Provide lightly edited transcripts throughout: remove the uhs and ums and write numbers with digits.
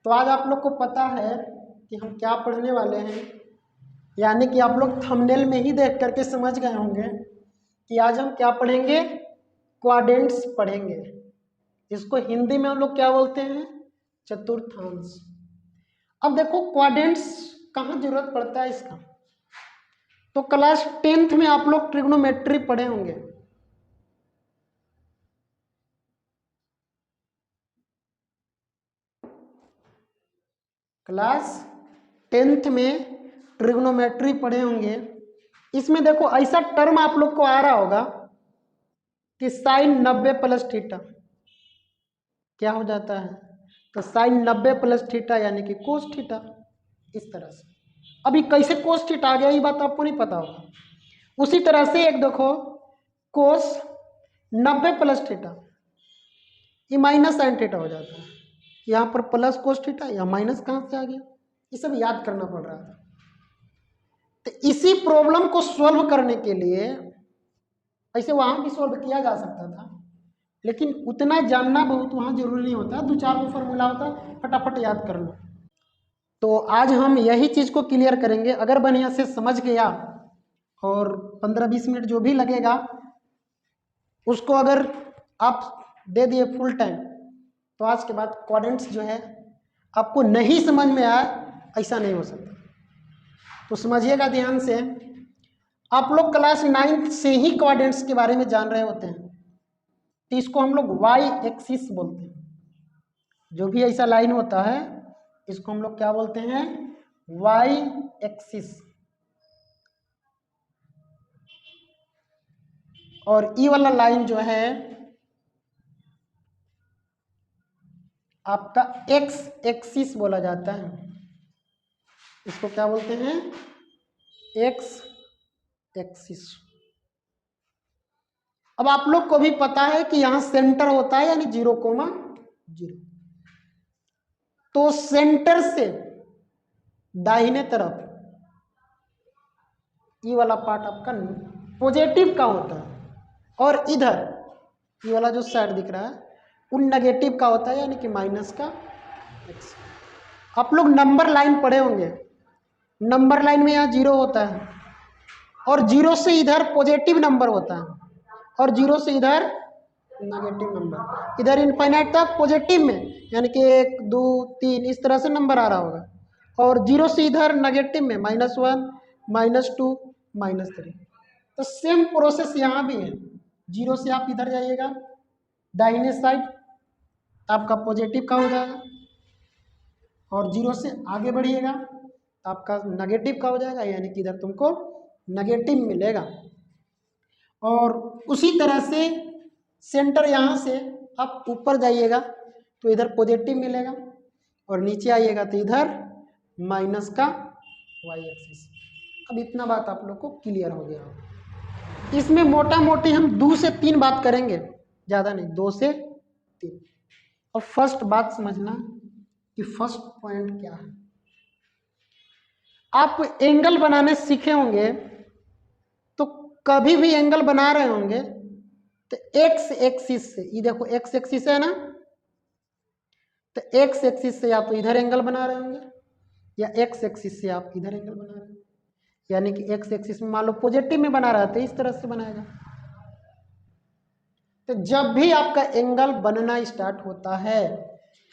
तो आज आप लोग को पता है कि हम क्या पढ़ने वाले हैं, यानी कि आप लोग थंबनेल में ही देख करके समझ गए होंगे कि आज हम क्या पढ़ेंगे, क्वाड्रेंट्स पढ़ेंगे। इसको हिंदी में हम लोग क्या बोलते हैं, चतुर्थांश। अब देखो क्वाड्रेंट्स कहाँ जरूरत पड़ता है इसका, तो क्लास 10th में आप लोग ट्रिग्नोमेट्री पढ़े होंगे। क्लास 10th में ट्रिग्नोमेट्री पढ़े होंगे। इसमें देखो ऐसा टर्म आप लोग को आ रहा होगा कि साइन 90 प्लस थीटा क्या हो जाता है, तो साइन 90 प्लस थीटा यानी कि कोस थीटा। इस तरह से अभी कैसे कोस थीटा आ गया ये बात आपको नहीं पता होगा। उसी तरह से एक देखो कोस 90 प्लस थीटा, ये माइनस साइन थीटा हो जाता है। यहाँ पर प्लस कोस थीटा, यहाँ माइनस कहाँ से आ गया, ये सब याद करना पड़ रहा था। तो इसी प्रॉब्लम को सॉल्व करने के लिए ऐसे वहां भी सॉल्व किया जा सकता था, लेकिन उतना जानना बहुत वहां जरूरी नहीं होता, 2-4 वो फॉर्मूला होता फटाफट याद कर लो। तो आज हम यही चीज को क्लियर करेंगे। अगर बढ़िया से समझ गया और 15-20 मिनट जो भी लगेगा उसको अगर आप दे दिए फुल टाइम, तो आज के बाद क्वाड्रेंट्स जो है आपको नहीं समझ में आए ऐसा नहीं हो सकता। तो समझिएगा ध्यान से, आप लोग क्लास 9th से ही क्वाड्रेंट्स के बारे में जान रहे होते हैं। तो इसको हम लोग वाई एक्सिस बोलते हैं। जो भी ऐसा लाइन होता है इसको हम लोग क्या बोलते हैं, वाई एक्सिस। और ई वाला लाइन जो है आपका एक्स एक्सिस बोला जाता है। इसको क्या बोलते हैं, एक्स एक्सिस। अब आप लोग को भी पता है कि यहां सेंटर होता है यानी 0,0। तो सेंटर से दाहिने तरफ ये वाला पार्ट आपका पॉजिटिव का होता है, और इधर ये वाला जो साइड दिख रहा है वो नेगेटिव का होता है यानी कि माइनस का एक्स। आप लोग नंबर लाइन पढ़े होंगे, नंबर लाइन में यहाँ 0 होता है और 0 से इधर पॉजिटिव नंबर होता है और 0 से इधर नेगेटिव नंबर। इधर इनफाइनाइट तक पॉजिटिव में यानी कि 1 2 3 इस तरह से नंबर आ रहा होगा, और 0 से इधर नेगेटिव में -1 -2 -3। तो सेम प्रोसेस यहाँ भी है। 0 से आप इधर जाइएगा दाहिने साइड आपका पॉजिटिव का हो जाएगा, और 0 से आगे बढ़िएगा तो आपका नेगेटिव का हो जाएगा यानी कि इधर तुमको नेगेटिव मिलेगा। और उसी तरह से सेंटर यहाँ से आप ऊपर जाइएगा तो इधर पॉजिटिव मिलेगा, और नीचे आइएगा तो इधर माइनस का वाई एक्सिस। अब इतना बात आप लोग को क्लियर हो गया होगा। इसमें मोटा मोटी हम 2 से 3 बात करेंगे, ज़्यादा नहीं, 2 से 3। अब फर्स्ट बात समझना कि फर्स्ट पॉइंट क्या है। आप एंगल बनाने सीखे होंगे, तो कभी भी एंगल बना रहे होंगे तो एक्स एक्सिस से, ये देखो एक्स एक्सिस है ना, तो एक्स एक्सिस से या तो इधर एंगल बना रहे होंगे या एक्स एक्सिस से आप इधर एंगल बना रहे हैं। यानी कि एक्स एक्सिस में मान लो पॉजिटिव में बना रहा है तो इस तरह से बनाएगा। तो जब भी आपका एंगल बनना स्टार्ट होता है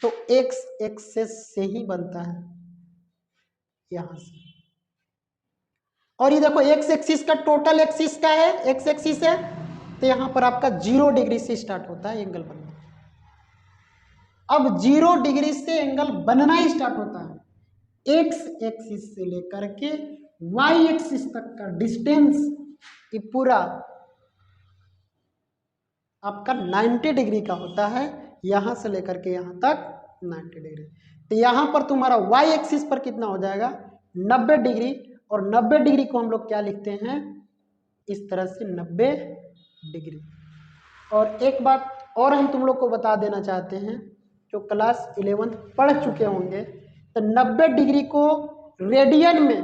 तो एक्स एक्सिस से ही बनता है यहां से। और ये देखो एक्स एक्सिस का टोटल एक्सिस का है, एक्स एक्सिस है, तो यहां पर आपका 0 डिग्री से स्टार्ट होता है एंगल बनना। अब 0 डिग्री से एंगल बनना ही स्टार्ट होता है। एक्स एक्सिस से लेकर के वाई एक्सिस तक का डिस्टेंस ये पूरा आपका 90 डिग्री का होता है, यहां से लेकर के यहां तक 90 डिग्री। तो यहां पर तुम्हारा वाई एक्सिस पर कितना हो जाएगा, 90 डिग्री। और 90 डिग्री को हम लोग क्या लिखते हैं, इस तरह से 90 डिग्री। और एक बात और हम तुम लोग को बता देना चाहते हैं, जो क्लास 11th पढ़ चुके होंगे, तो 90 डिग्री को रेडियन में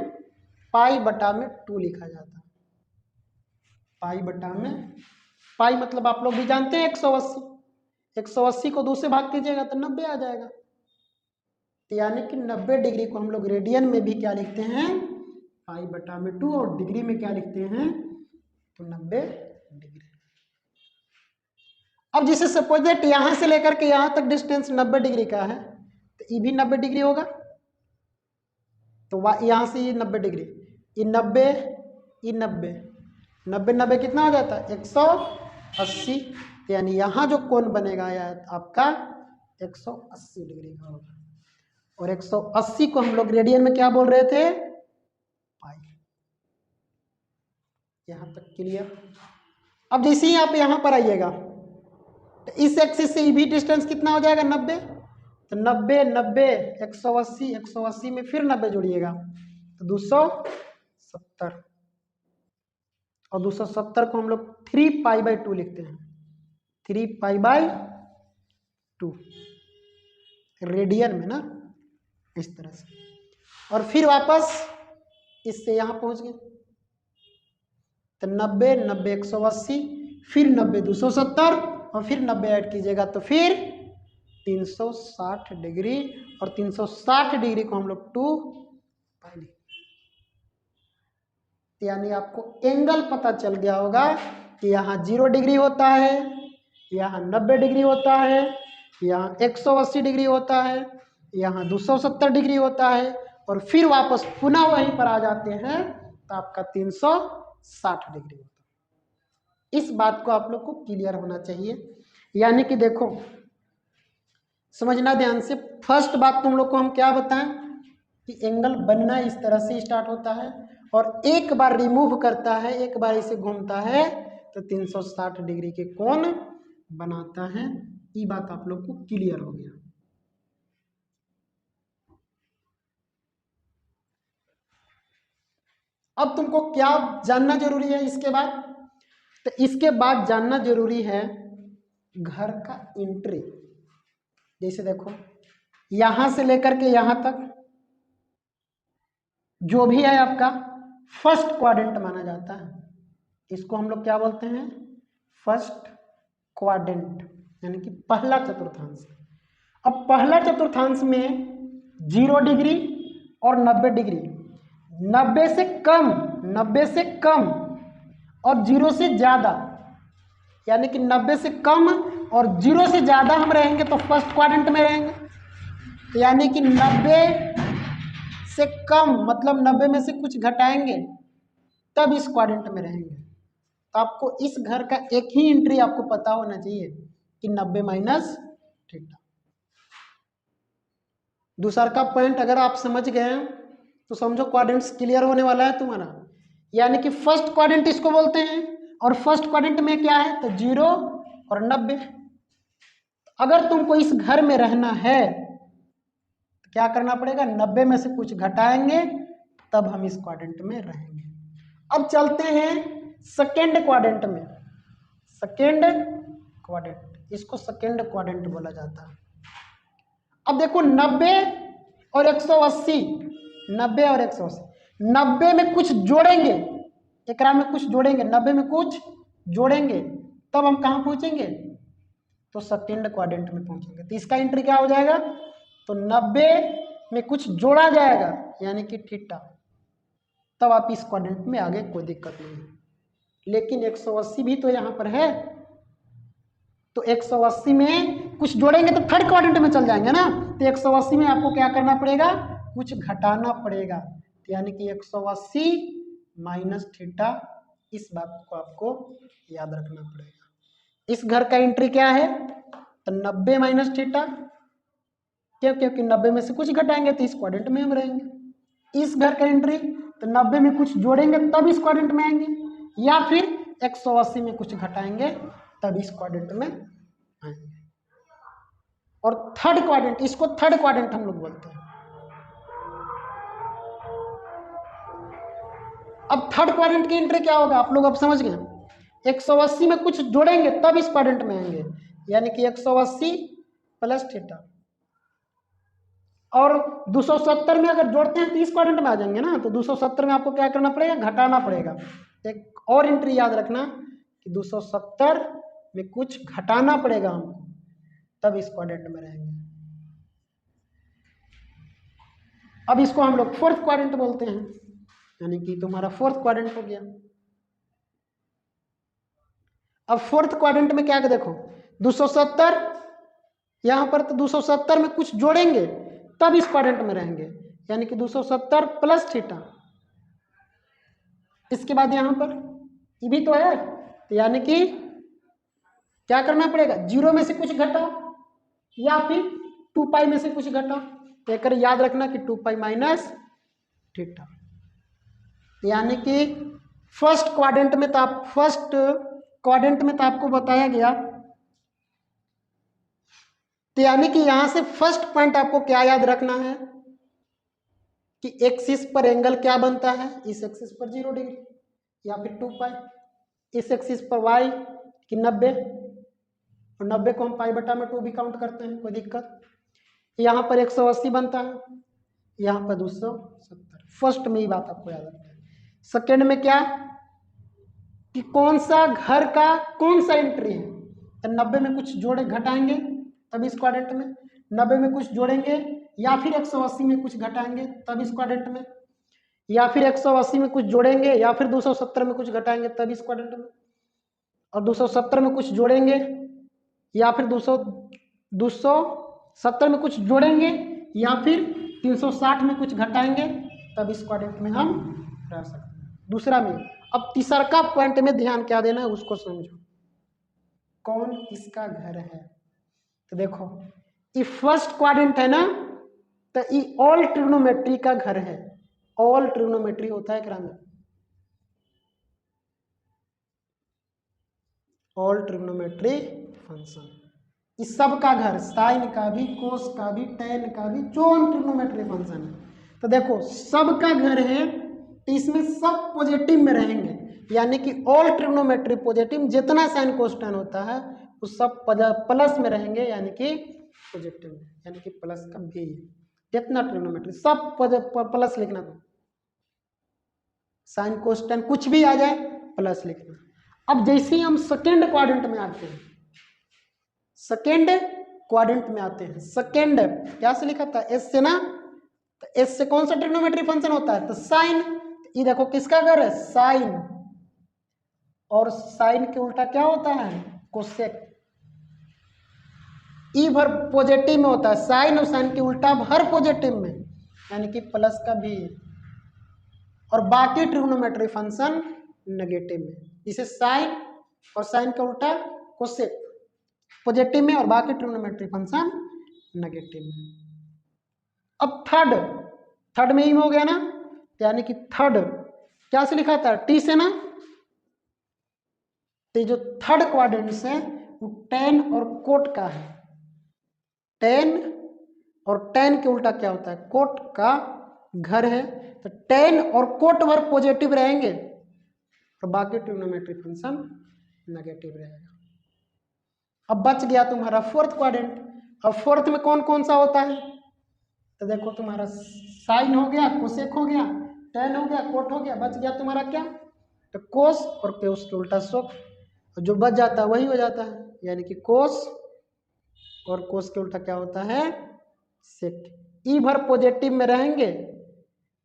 π/2 लिखा जाता है। पाई मतलब आप लोग भी जानते हैं 180। 180 को 2 से भाग कीजिएगा तो 90 आ जाएगा। तो यानी कि 90 डिग्री को हम लोग रेडियन में भी क्या लिखते हैं, π/2, और डिग्री में क्या लिखते हैं, तो 90 डिग्री। अब जैसे सपोज दैट यहां से लेकर के यहां तक डिस्टेंस 90 डिग्री का है, तो ये भी 90 डिग्री होगा। तो यहां से ये 90 डिग्री, ये 90, ये 90, 90 90 कितना हो जाता है, 180। यानी यहाँ जो कोण बनेगा आपका 180 डिग्री का होगा। और 180 को हम लोग रेडियन में क्या बोल रहे थे, पाई। यहाँ तक क्लियर। अब जैसे ही आप यहाँ पर आइएगा तो इस एक्सिस से भी डिस्टेंस कितना हो जाएगा, 90। तो 90 90 180, 180 में फिर 90 जोड़िएगा तो 270, और 270 को हम लोग 3π/2 लिखते हैं, 3π/2 रेडियन में ना, इस तरह से। और फिर वापस इससे यहाँ पहुंच गए तो 90 90 180, फिर 90 270, और फिर 90 ऐड कीजिएगा तो फिर 360 डिग्री। और 360 डिग्री को हम लोग 2π लिखते हैं। यानी आपको एंगल पता चल गया होगा कि यहाँ 0 डिग्री होता है, यहाँ 90 डिग्री होता है, यहाँ 180 डिग्री होता है, यहाँ 270 डिग्री होता है, और फिर वापस पुनः वहीं पर आ जाते हैं तो आपका 360 डिग्री होता है। इस बात को आप लोग को क्लियर होना चाहिए। यानी कि देखो, समझना ध्यान से। फर्स्ट बात तुम लोग को हम क्या बताएं कि एंगल बनना इस तरह से स्टार्ट होता है, और एक बार रिमूव करता है, एक बार इसे घूमता है तो 360 डिग्री के कोण बनाता है। ये बात आप लोग को क्लियर हो गया। अब तुमको क्या जानना जरूरी है इसके बाद, तो इसके बाद जानना जरूरी है घर का एंट्री। जैसे देखो, यहां से लेकर के यहां तक जो भी है आपका फर्स्ट क्वाड्रेंट माना जाता है। इसको हम लोग क्या बोलते हैं, फर्स्ट क्वाड्रेंट, यानी कि पहला चतुर्थांश। अब पहला चतुर्थांश में 0 डिग्री और 90 डिग्री, 90 से कम, 90 से कम और 0 से ज़्यादा, यानी कि 90 से कम और 0 से ज़्यादा हम रहेंगे तो फर्स्ट क्वाड्रेंट में रहेंगे। यानी कि 90 से कम मतलब 90 में से कुछ घटाएंगे तब इस क्वाड्रेंट में रहेंगे। तो आपको इस घर का एक ही एंट्री आपको पता होना चाहिए कि 90 - थीटा। दूसरा का पॉइंट अगर आप समझ गए हैं तो समझो क्वाड्रेंट्स क्लियर होने वाला है तुम्हारा। यानी कि फर्स्ट क्वाड्रेंट इसको बोलते हैं, और फर्स्ट क्वाड्रेंट में क्या है तो 0 और 90। अगर तुमको इस घर में रहना है तो क्या करना पड़ेगा, 90 में से कुछ घटाएंगे तब हम इस क्वाड्रेंट में रहेंगे। अब चलते हैं सेकेंड क्वाड्रेंट में। सेकेंड क्वाड्रेंट, इसको सेकेंड क्वाड्रेंट बोला जाता है। अब देखो 90 और 180, 90 और 180, 90 में कुछ जोड़ेंगे, एकरा में कुछ जोड़ेंगे, 90 में कुछ जोड़ेंगे तब हम कहाँ पहुंचेंगे, तो सेकेंड क्वाड्रेंट में पहुंचेंगे। तो इसका एंट्री क्या हो जाएगा, तो 90 में कुछ जोड़ा जाएगा यानी कि थीटा, तब आप इस क्वाड्रेंट में आगे, कोई दिक्कत नहीं है। लेकिन 180 भी तो यहाँ पर है, तो 180 में कुछ जोड़ेंगे तो थर्ड क्वाड्रेंट में चल जाएंगे ना। तो 180 में आपको क्या करना पड़ेगा, कुछ घटाना पड़ेगा, तो यानी कि 180 माइनस थीटा। इस बात को आपको याद रखना पड़ेगा। इस घर का एंट्री क्या है, तो 90 माइनस थीटा। क्यों, क्योंकि 90 में से कुछ घटाएंगे तो इस क्वाड्रेंट में हम रहेंगे। इस घर का एंट्री तो 90 में कुछ जोड़ेंगे तब इस क्वाड्रेंट में आएंगे, या फिर 180 में कुछ घटाएंगे तब इस क्वाड्रेंट में आएंगे। और थर्ड क्वाड्रेंट, इसको थर्ड क्वाड्रेंट हम लोग बोलते हैं। अब थर्ड क्वाड्रेंट की एंट्री क्या होगा, आप लोग अब समझ गए। 180 में कुछ जोड़ेंगे तब इस क्वाड्रेंट में आएंगे, यानी कि 180 प्लस थीटा। और 270 में अगर जोड़ते हैं तो इस क्वाड्रेंट में आ जाएंगे ना। तो 270 में आपको क्या करना पड़ेगा, घटाना पड़ेगा। एक और एंट्री याद रखना कि 270 में कुछ घटाना पड़ेगा हमको, तब इस क्वाड्रेंट में रहेंगे। अब इसको हम लोग फोर्थ क्वाड्रेंट बोलते हैं, यानी कि तुम्हारा फोर्थ क्वाड्रेंट हो गया। अब फोर्थ क्वाड्रेंट में क्या देखो 270, यहां पर तो 270 में कुछ जोड़ेंगे तब इस क्वाड्रेंट में रहेंगे, यानी कि 270 प्लस थीटा। इसके बाद यहां पर ये भी तो है, तो यानी कि क्या करना पड़ेगा, 0 में से कुछ घटाओ या फिर 2 पाई में से कुछ घटाओ। तो याद रखना कि 2 पाई माइनस थीटा, यानी कि फर्स्ट क्वाड्रेंट में तो आपको बताया गया, तो यानी कि यहां से फर्स्ट पॉइंट आपको क्या याद रखना है कि एक्सिस पर एंगल क्या बनता है, इस एक्सिस पर 0 डिग्री या फिर 2 पाई, इस एक्सिस पर वाई कि 90, और 90 को हम पाई बटा में 2 भी काउंट करते हैं, कोई दिक्कत। यहाँ पर 180 बनता है, यहाँ पर 270। फर्स्ट में ही बात आपको याद रखना है। सेकेंड में क्या कि कौन सा घर का कौन सा एंट्री है, तो 90 में कुछ जोड़े घटाएंगे तब इस क्वाड्रेंट में, 90 में कुछ जोड़ेंगे या फिर 180 में कुछ घटाएंगे तब इस क्वाड्रेंट में, या फिर 180 में कुछ जोड़ेंगे या फिर 270 में कुछ घटाएंगे तब इस क्वाड्रेंट में, और 270 में कुछ जोड़ेंगे या फिर 270 में कुछ जोड़ेंगे या फिर 360 में कुछ घटाएंगे तब इस क्वाड्रेंट में हम रह सकते हैं। दूसरा में अब तीसरा पॉइंट में ध्यान क्या देना है उसको समझो, कौन किसका घर है। तो देखो ये फर्स्ट क्वाड्रेंट है ना, तो ये ऑल ट्रिग्नोमेट्री का घर है। ऑल ट्रिग्नोमेट्री होता है क्या में, ऑल ट्रिग्नोमेट्री फंक्शन, इस सब का घर, साइन का भी, कोस का भी, टेन का भी, जो ट्रिग्नोमेट्री फंक्शन है। तो देखो सब का घर है तो इसमें सब पॉजिटिव में रहेंगे, यानी कि ऑल ट्रिग्नोमेट्री पॉजिटिव, जितना साइन कोस टेन होता है वो सब प्लस में रहेंगे, यानी कि पॉजिटिव में, यानी कि प्लस का भी, जितना ट्रिग्नोमेट्री सब प्लस लिखना, तो साइन कोस टेन कुछ भी आ जाए प्लस लिखना। अब जैसे ही हम सेकेंड क्वाड्रेंट में आते हैं, सेकेंड क्वाड्रेंट में आते हैं, सेकेंड क्या से लिखा था, एस से ना, तो एस से कौन सा ट्रिग्नोमेट्री फंक्शन होता है, तो साइन। ये देखो किसका घर है, साइन, और साइन के उल्टा क्या होता है, कोसेक। ई भर पॉजिटिव में होता है साइन, और साइन के उल्टा हर पॉजिटिव में, यानी कि प्लस का भी, और बाकी ट्रिग्नोमेट्री फंक्शन नेगेटिव में, जिसे साइन और साइन का उल्टा कोसेक पॉजिटिव में, और बाकी ट्रिग्नोमेट्री फंक्शन नेगेटिव में। अब थर्ड में ही हो गया ना, यानी कि थर्ड क्या से लिखा था, टी से ना, तो जो थर्ड क्वाड्रेंट है वो टेन और कोट का है। टेन और टेन के उल्टा क्या होता है, कोट का घर है, तो टेन और कोट भर पॉजिटिव रहेंगे और बाकी ट्रिग्नोमेट्री फंक्शन नेगेटिव रहेगा। अब बच गया तुम्हारा फोर्थ क्वाड्रेंट। अब फोर्थ में कौन कौन सा होता है, तो देखो तुम्हारा साइन हो गया, कोसेक हो गया, टेन हो गया, कोट हो गया, बच गया तुम्हारा क्या, तो कोस, और कोस के उल्टा सोक, और जो बच जाता है वही हो जाता है, यानी कि कोस, और कोस के उल्टा क्या होता है, सेक। ई भर पॉजिटिव में रहेंगे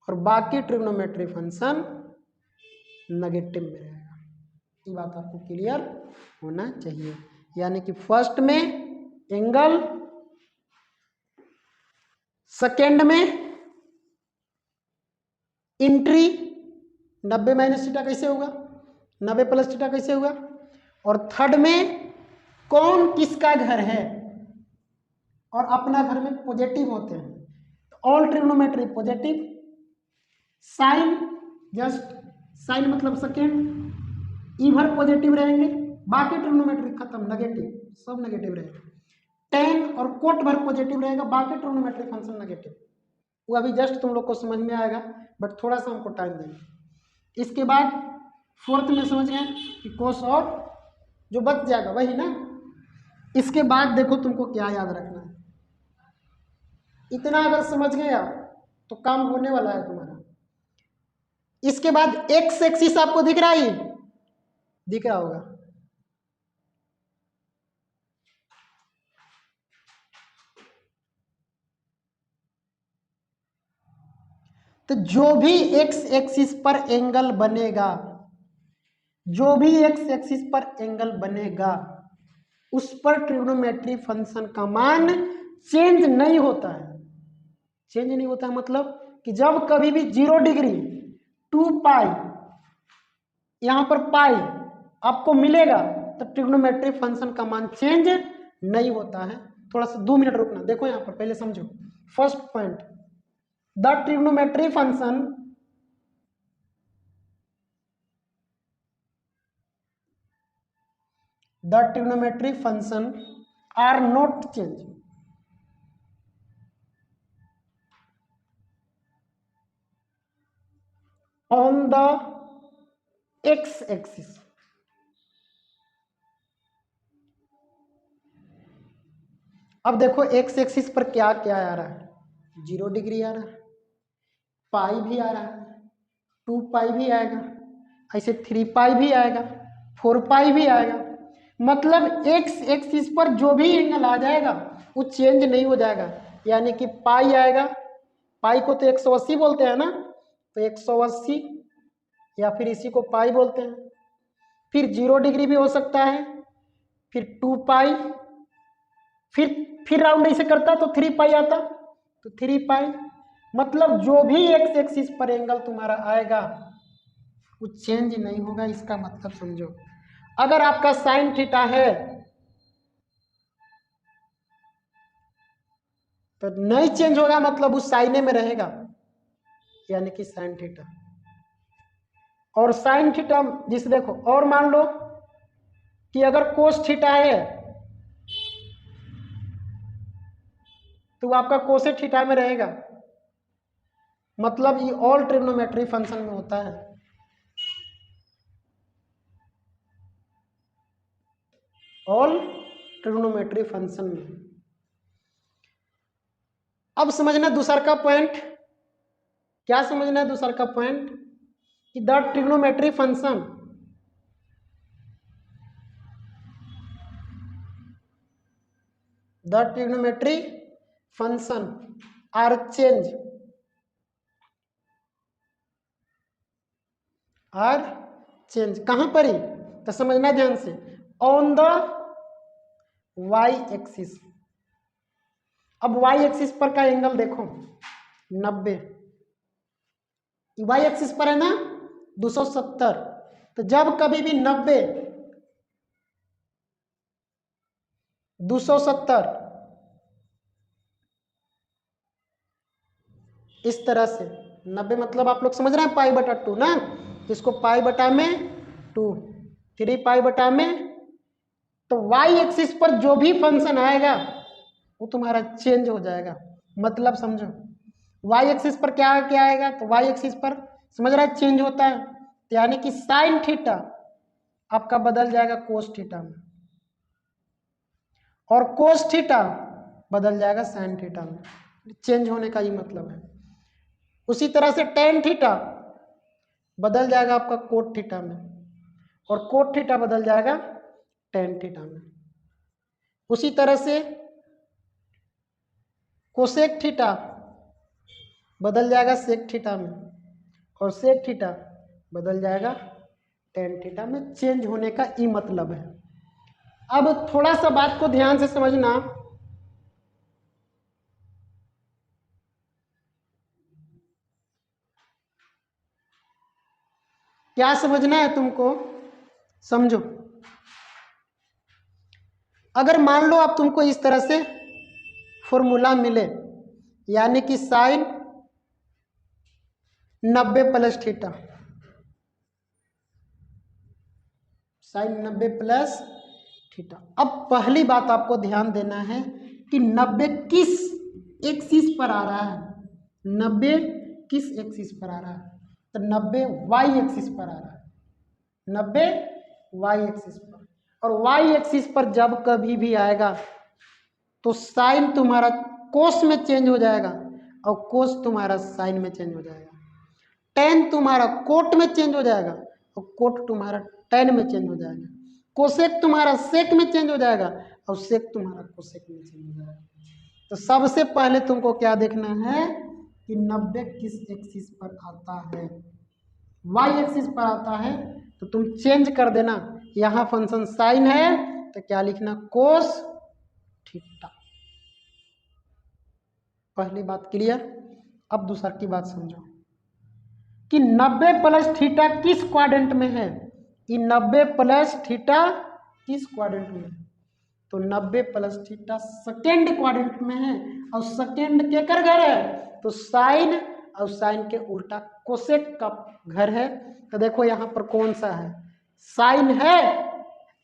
और बाकी ट्रिग्नोमेट्री फंक्शन नेगेटिव में रहेगा। ये बात आपको क्लियर होना चाहिए, यानी कि फर्स्ट में एंगल, सेकेंड में इंट्री, 90 माइनस थीटा कैसे होगा, 90 प्लस थीटा कैसे होगा, और थर्ड में कौन किसका घर है, और अपना घर में पॉजिटिव होते हैं, तो all trigonometry positive, sine just sine मतलब सेकेंड, ई भर पॉजिटिव रहेंगे, बाकी ट्रिग्नोमेट्री खत्म, नेगेटिव, सब नेगेटिव रहेगा। टेन और कोट भर पॉजिटिव रहेगा, बाकी ट्रिग्नोमेट्री फंक्शन नेगेटिव। वो अभी जस्ट तुम लोग को समझ में आएगा, बट थोड़ा सा हमको टाइम देंगे। इसके बाद फोर्थ में समझ गए कि कोस, और जो बच जाएगा वही ना। इसके बाद देखो तुमको क्या याद रखना है, इतना अगर समझ गए आप तो काम होने वाला है तुम्हारा। इसके बाद एक्स एक्सिस आपको दिख रहा है, दिख रहा होगा, तो जो भी एक्स एक्सिस पर एंगल बनेगा, जो भी एक्स एक्सिस पर एंगल बनेगा उस पर ट्रिग्नोमेट्री फंक्शन का मान चेंज नहीं होता है। चेंज नहीं होता है मतलब कि जब कभी भी 0 डिग्री 2 पाई यहां पर पाई आपको मिलेगा तो ट्रिग्नोमेट्री फंक्शन का मान चेंज नहीं होता है। थोड़ा सा 2 मिनट रुकना, देखो यहां पर पहले समझो। First point, the trigonometry function are not change. On the x axis. अब देखो एक्स एक्सिस पर क्या क्या आ रहा है, 0 डिग्री आ रहा है, पाई भी आ रहा है, 2 पाई भी आएगा, ऐसे 3 पाई भी आएगा, 4 पाई भी आएगा। मतलब एक्स एक्सिस पर जो भी एंगल आ जाएगा वो चेंज नहीं हो जाएगा। यानी कि पाई आएगा, पाई को तो 180 बोलते हैं ना, तो 180 या फिर इसी को पाई बोलते हैं। फिर 0 डिग्री भी हो सकता है, फिर 2 पाई, फिर राउंड ऐसे करता तो 3 पाई आता, तो 3 पाई। मतलब जो भी एक्स एक्सिस पर एंगल तुम्हारा आएगा वो चेंज नहीं होगा। इसका मतलब समझो, अगर आपका साइन थीटा है तो नहीं चेंज होगा, मतलब उस साइने में रहेगा, यानी कि साइन थीटा। और साइन थीटा जिसे देखो, और मान लो कि अगर कोस थीटा है तो वो आपका कोसेक थीटा में रहेगा। मतलब ये ऑल ट्रिग्नोमेट्री फंक्शन में होता है। ऑल ट्रिग्नोमेट्री फंक्शन में। अब समझना दूसरा का पॉइंट, क्या समझना है दूसरा का पॉइंट, कि the trigonometry function are change कहां पर ही, तो समझना ध्यान से, ऑन द वाई एक्सिस। अब वाई एक्सिस पर का एंगल देखो 90, वाई एक्सिस पर है ना 270। तो जब कभी भी 90 270 इस तरह से 90, मतलब आप लोग समझ रहे हैं पाई बटा 2 ना, इसको पाई बटा में 2, 3 पाई बटा में, तो वाई एक्सिस पर जो भी फंक्शन आएगा वो तुम्हारा चेंज हो जाएगा। मतलब समझो, वाई एक्सिस पर क्या क्या आएगा, तो वाई एक्सिस पर समझ रहा है चेंज होता है, तो यानी कि साइन थीटा आपका बदल जाएगा कोस थीटा में, और कोस थीटा बदल जाएगा साइन थीटा में। चेंज होने का ये मतलब है। उसी तरह से टेन थीटा बदल जाएगा आपका कोट थीटा में, और कोट थीटा बदल जाएगा टेन थीटा में। उसी तरह से कोसेक थीटा बदल जाएगा सेक थीटा में, और सेक थीटा बदल जाएगा टेन थीटा में। चेंज होने का ई मतलब है। अब थोड़ा सा बात को ध्यान से समझना, क्या समझना है तुमको, समझो। अगर मान लो आप तुमको इस तरह से फॉर्मूला मिले, यानी कि sine 90 plus theta, sine 90 plus theta. अब पहली बात आपको ध्यान देना है कि 90 किस एक्सिस पर आ रहा है, 90 किस एक्सिस पर आ रहा है, तो 90 वाई एक्सिस पर आ रहा है, 90 वाई एक्सिस पर। और वाई एक्सिस पर जब कभी भी आएगा तो साइन तुम्हारा कोस में चेंज हो जाएगा, और कोस तुम्हारा साइन में चेंज हो जाएगा। टेन तुम्हारा कोट में चेंज हो जाएगा, और कोट तुम्हारा टेन में चेंज हो जाएगा। कोसेक तुम्हारा सेक में चेंज हो जाएगा, और सेक तुम्हारा कोसेक में चेंज हो जाएगा। तो सबसे पहले तुमको क्या देखना है कि 90 किस एक्सिस पर आता है, वाई एक्सिस पर आता है, तो तुम चेंज कर देना। यहाँ फंक्शन साइन है तो क्या लिखना, कोस थीटा। पहली बात क्लियर। अब दूसरा की बात समझो कि 90 प्लस थीटा किस क्वाड्रेंट में है, कि 90 प्लस थीटा किस क्वाड्रेंट में है, तो 90 प्लस थीटा सेकेंड क्वाड्रेंट में है। और सेकेंड के कर घर है, तो साइन और साइन के उल्टा कोसेक का घर है। तो देखो यहाँ पर कौन सा है, साइन है,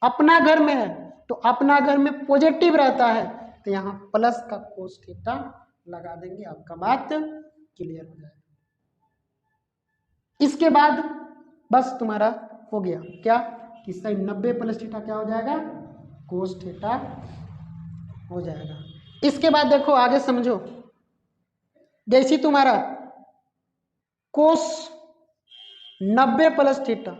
अपना घर में है, तो अपना घर में पॉजिटिव रहता है, तो यहाँ प्लस का कोस थीटा लगा देंगे, आपका बात क्लियर हो जाएगा। इसके बाद बस तुम्हारा हो गया क्या, कि साइन 90 प्लस थीटा क्या हो जाएगा, कोस थीटा हो जाएगा। इसके बाद देखो आगे समझो, जैसी तुम्हारा कोस 90 प्लस थीटा,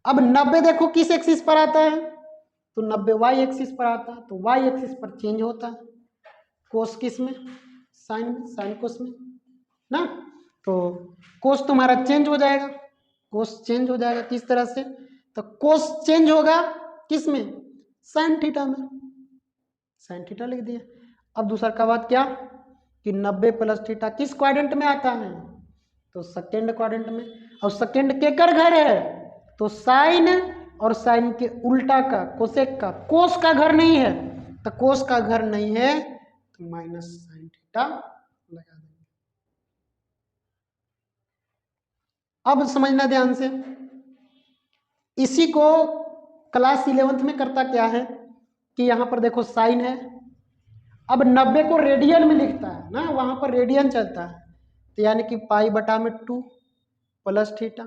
अब 90 देखो किस एक्सिस पर आता है, तो 90 वाई एक्सिस पर आता है, तो वाई एक्सिस पर चेंज होता है, कोस किस में, साइन में, साइन कोस में ना, तो कोस तुम्हारा चेंज हो जाएगा, कोस चेंज हो जाएगा किस तरह से, तो कोस चेंज होगा किस में, साइन थीटा में, साइन थीटा लिख दिया। अब दूसरा का बात क्या, कि 90 प्लस थीटा किस क्वाड्रेंट में आता है, तो सेकेंड क्वाड्रेंट में, और सेकेंड के कर घर है, तो साइन और साइन के उल्टा का कोसेक का, कोस का घर नहीं है, तो कोस का घर नहीं है तो माइनस साइन थीटा लगा देंगे। अब समझना ध्यान से, इसी को क्लास 11th में करता क्या है, कि यहां पर देखो साइन है, अब 90 को रेडियन में लिखता है ना, वहां पर रेडियन चलता है, तो यानी कि पाई बटा में 2 प्लस थीटा,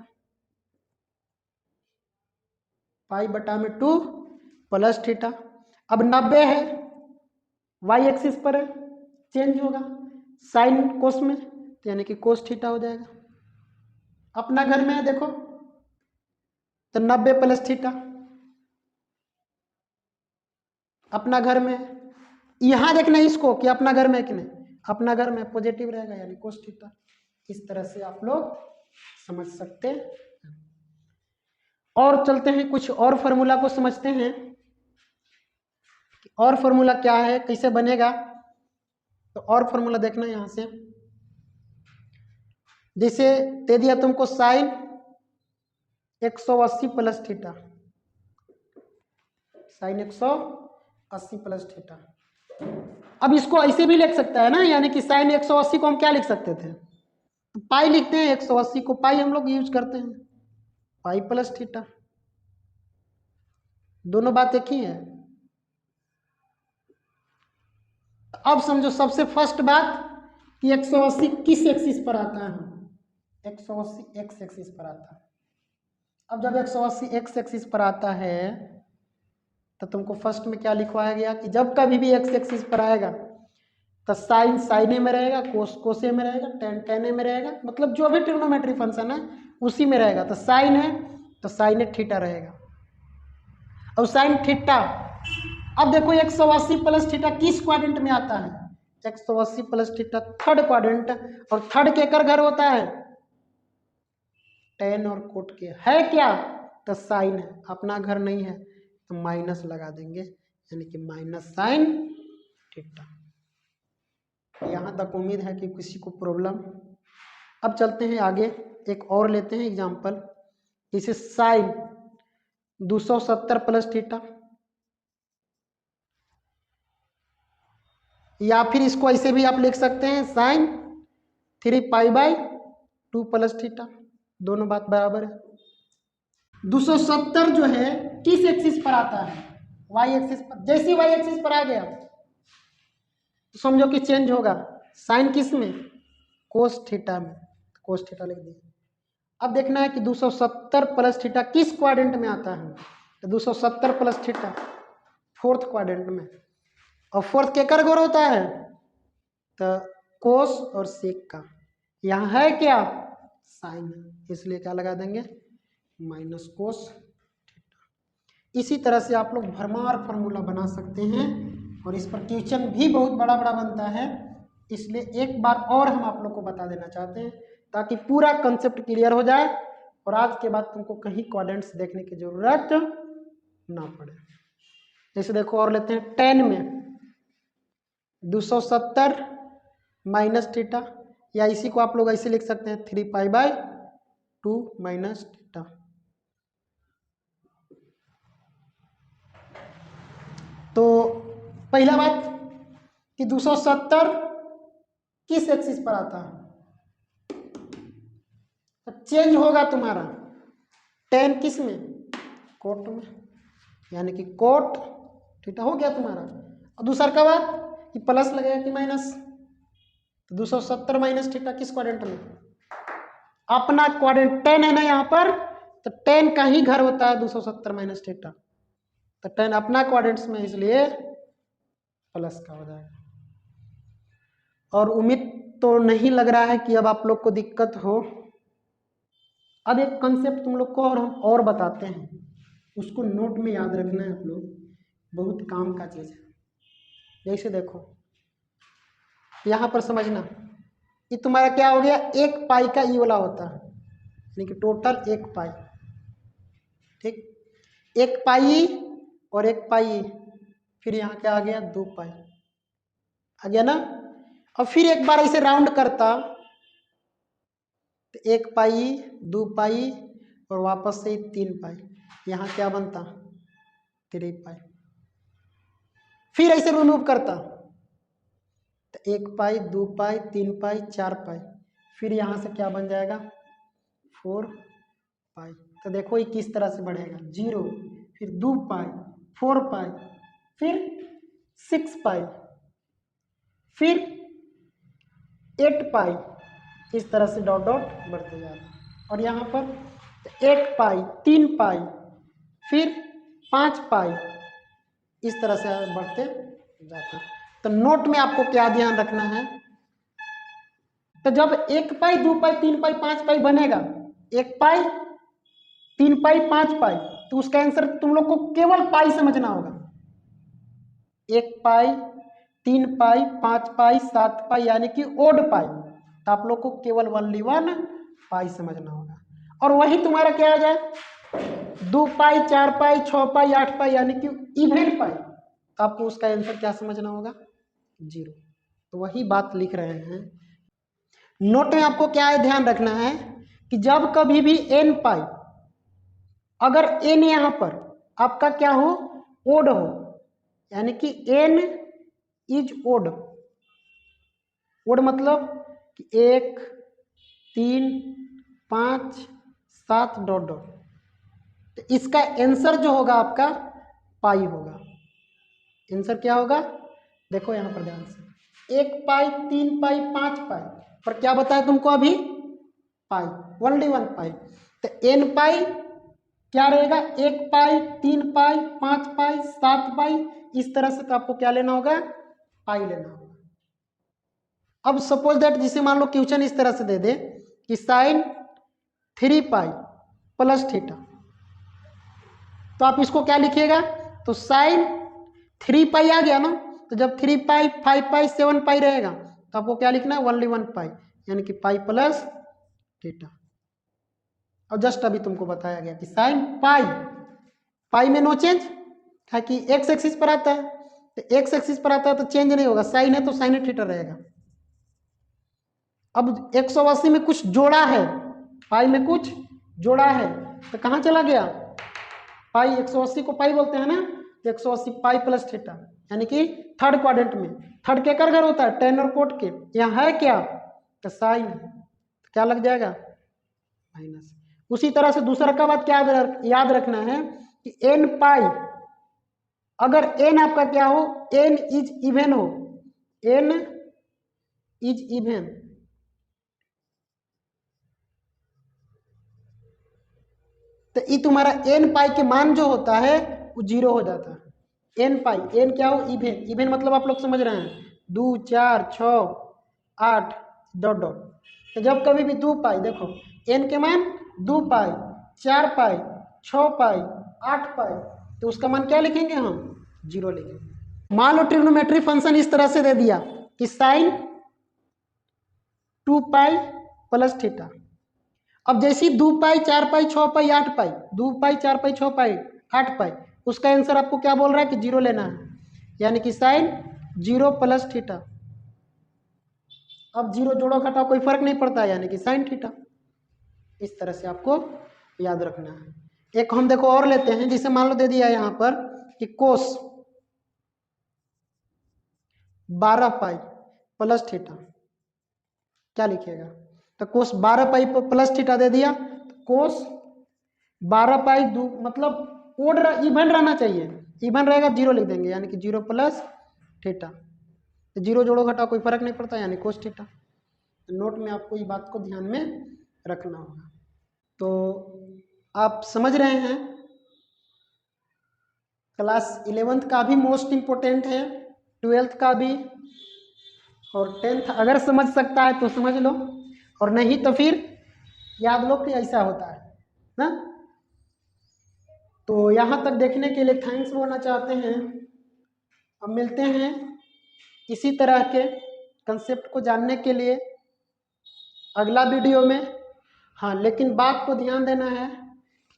पाई बटा में 2 प्लस थीटा। अब 90 है, वाई एक्सिस पर है, चेंज होगा साइन कोस में, तो यानी कि कोस थीटा हो जाएगा। अपना घर में है देखो, तो 90 प्लस थीटा अपना घर में, यहां देखना इसको कि अपना घर में कि नहीं, अपना घर में पॉजिटिव रहेगा यानी कोस थीटा। इस तरह से आप लोग समझ सकते हैं। और चलते हैं कुछ और फॉर्मूला को समझते हैं, और फॉर्मूला क्या है, कैसे बनेगा, तो और फॉर्मूला देखना यहां से, जैसे दे दिया तुमको sine 180 plus theta, sine 180 plus theta. अब इसको ऐसे भी लिख सकता है ना, यानी कि साइन 180 को हम क्या लिख सकते थे, तो पाई लिखते हैं, 180 को पाई हम लोग यूज करते हैं, पाई प्लस थीटा, दोनों बात एक ही है। अब समझो सबसे फर्स्ट बात कि 180 किस एक्सिस पर आता है, 180 एक्स एक्सिस पर आता है। अब जब 180 एक्स एक्सिस पर आता है तो तुमको फर्स्ट में क्या लिखवाया गया, कि जब कभी भी एक्स एक्सिस पर आएगा तो साइन साइने में रहेगा, कोस कोसे में रहेगा, टेन टेने में रहेगा, मतलब जो भी ट्रिग्नोमेट्री फंक्शन है उसी में रहेगा। तो साइन है तो साइन थीटा रहेगा, और साइन थीटा, अब देखो 180 प्लस थीटा किस क्वाड्रेंट में आता है, 180 प्लस थीटा थर्ड क्वाड्रेंट, और थर्ड के कर घर होता है टेन और कोट के, है क्या, तो साइन है, अपना घर नहीं है तो माइनस लगा देंगे, यानी कि माइनस साइन थीटा। यहां तक उम्मीद है कि किसी को प्रॉब्लम। अब चलते हैं आगे, एक और लेते हैं एग्जांपल, जैसे साइन 270 प्लस थीटा, या फिर इसको ऐसे भी आप लिख सकते हैं sine 3 pi by 2 plus theta, दोनों बात बराबर है। 270 जो है किस एक्सिस पर आता है, वाई एक्सिस पर, जैसे वाई एक्सिस पर आ गया तो समझो कि चेंज होगा, साइन किस में, कोस थीटा में, कोस थीटा लिख दिया। अब देखना है कि 270 प्लस थीटा किस क्वाड्रेंट में आता है, तो 270 प्लस थीटा फोर्थ क्वाड्रेंट में, और फोर्थ केकर गोर होता है, तो कोस और सेक का, यहाँ है क्या, साइन, इसलिए क्या लगा देंगे, माइनस कोस थीटा। इसी तरह से आप लोग भरमार फार्मूला बना सकते हैं और इस पर क्वेश्चन भी बहुत बड़ा बड़ा बनता है, इसलिए एक बार और हम आप लोग को बता देना चाहते हैं ताकि पूरा कंसेप्ट क्लियर हो जाए और आज के बाद तुमको कहीं क्वाड्रेंट्स देखने की जरूरत ना पड़े। जैसे देखो और लेते हैं 10 में 270 माइनस थीटा, या इसी को आप लोग ऐसे लिख सकते हैं 3π/2 माइनस थीटा। तो पहला बात कि 270 किस एक्सिस पर आता है, तो चेंज होगा तुम्हारा 10 किस में, कोट में, यानी कि कोट थीटा हो गया तुम्हारा। और दूसरा का बात कि प्लस लगेगा कि माइनस, तो 270 माइनस थीटा किस क्वाड्रेंट में, अपना क्वाड्रेंट 10 है ना यहाँ पर, तो 10 का ही घर होता है 270 माइनस थीटा, तो 10 अपना क्वाड्रेंट्स में, इसलिए प्लस का हो जाएगा। और उम्मीद तो नहीं लग रहा है कि अब आप लोग को दिक्कत हो। अब एक कंसेप्ट तुम लोग को और हम और बताते हैं, उसको नोट में याद रखना है आप लोग, बहुत काम का चीज़ है। जैसे देखो यहाँ पर समझना, ये तुम्हारा क्या हो गया, 1π का ई वाला होता है, यानी कि टोटल 1π, ठीक, 1π और 1π, फिर यहाँ क्या आ गया 2π आ गया ना। और फिर एक बार इसे राउंड करता तो 1π 2π और वापस से 3π, यहाँ क्या बनता 3π। फिर ऐसे रिमूव करता तो 1π 2π 3π 4π, फिर यहाँ से क्या बन जाएगा 4π। तो देखो ये किस तरह से बढ़ेगा, 0, फिर 2π, 4π, फिर 6π, फिर 8π, इस तरह से डॉट डॉट बढ़ते जा रहे हैं। और यहाँ पर 1π 3π, फिर 5π, इस तरह से बढ़ते जाते हैं। तो नोट में आपको क्या ध्यान रखना है, तो जब 1π 2π 3π 5π बनेगा, 1π 3π 5π, तो उसका आंसर तुम लोग को केवल पाई समझना होगा। 1π 3π 5π 7π यानी कि ओड पाई, तो आप लोग को केवल 1 पाई समझना होगा। और वही तुम्हारा क्या आ जाए 2π 4π 6π 8π यानी कि इवन पाई, तो आपको उसका आंसर क्या समझना होगा 0। तो वही बात लिख रहे हैं। नोट में आपको क्या है ध्यान रखना है कि जब कभी भी n पाई, अगर n यहाँ पर आपका क्या हो ओड हो, यानी कि n इज ओड, ओड मतलब कि 1 3 5 7 डॉट डॉट, तो इसका आंसर जो होगा आपका पाई होगा। आंसर क्या होगा देखो यहाँ पर ध्यान से, 1π 3π 5π पर क्या बताया तुमको अभी पाई, 1 पाई, तो n पाई क्या रहेगा 1π 3π 5π 7π, इस तरह से तो आपको क्या लेना होगा पाई लेना होगा। अब सपोज दैट जिसे मान लो क्वेश्चन इस तरह से दे दे कि साइन 3π प्लस थीटा, तो आप इसको क्या लिखिएगा, तो साइन 3π आ गया ना, तो जब 3π 5π 7π रहेगा तो आपको क्या लिखना है 1 पाई, यानी कि पाई प्लस थीटा। और जस्ट अभी तुमको बताया गया कि साइन पाई, पाई में नो चेंज है कि एक्स एक्सिस पर आता है, तो एक्स एक्सिस पर आता है तो चेंज नहीं होगा, साइन है तो साइन थीटा रहेगा। अब 180 में कुछ जोड़ा है, पाई में कुछ जोड़ा है, तो कहाँ चला गया पाई, 180 को पाई बोलते हैं ना, तो 180 पाई प्लस थीटा, यानी कि थर्ड क्वाड्रेंट में, थर्ड के कर घर होता है टेन और कोट के, यहाँ है क्या तो साइन, तो क्या लग जाएगा माइनस। उसी तरह से दूसरा का बात क्या याद रखना है कि n पाई, अगर n आपका क्या हो n इज इवन हो, n इज इवन, तो ये तुम्हारा n पाई के मान जो होता है वो 0 हो जाता है। n पाई, n क्या हो इवन, इवन मतलब आप लोग समझ रहे हैं 2 4 6 8 डॉट डॉट, तो जब कभी भी 2 पाई देखो n के मान 2 पाई 4 पाई 6 पाई 8 पाई, तो उसका मान क्या लिखेंगे हम 0 लिखेंगे। मान लो ट्रिग्नोमेट्री फंक्शन इस तरह से दे दिया कि साइन 2 पाई प्लस थीटा। अब जैसी 2 पाई 4 पाई 6 पाई 8 पाई, 2 पाई 4 पाई 6 पाई 8 पाई, उसका आंसर आपको क्या बोल रहा है कि 0 लेना है, यानी कि साइन 0 प्लस थीटा। अब 0 जोड़ो घटाओ कोई फर्क नहीं पड़ता, यानी कि साइन थीटा। इस तरह से आपको याद रखना है। एक हम देखो और लेते हैं, जिसे मान लो दे दिया यहाँ पर कि कोस 12 पाई प्लस थीटा, क्या लिखिएगा, तो कोस 12 पाई प्लस थीटा दे दिया, तो कोस 12 पाई मतलब ओड इवन रहना चाहिए, इवन रहेगा 0 लिख देंगे, यानी कि 0 प्लस थीटा। तो 0 जोड़ो घटाओ कोई फर्क नहीं पड़ता, यानी कोस थीटा। तो नोट में आपको ये बात को ध्यान में रखना होगा। तो आप समझ रहे हैं, क्लास 11th का भी मोस्ट इम्पोर्टेंट है, 12th का भी, और 10th अगर समझ सकता है तो समझ लो, और नहीं तो फिर याद लो कि ऐसा होता है ना। तो यहाँ तक देखने के लिए थैंक्स बोलना चाहते हैं। अब मिलते हैं इसी तरह के कंसेप्ट को जानने के लिए अगला वीडियो में। हाँ, लेकिन बात को ध्यान देना है,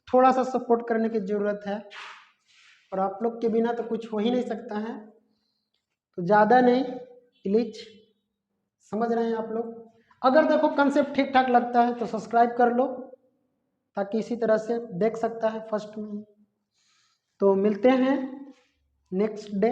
थोड़ा सा सपोर्ट करने की ज़रूरत है, और आप लोग के बिना तो कुछ हो ही नहीं सकता है। तो ज़्यादा नहीं, प्लीज समझ रहे हैं आप लोग। अगर देखो कंसेप्ट ठीक ठाक लगता है तो सब्सक्राइब कर लो, ताकि इसी तरह से देख सकता है फर्स्ट में। तो मिलते हैं नेक्स्ट डे।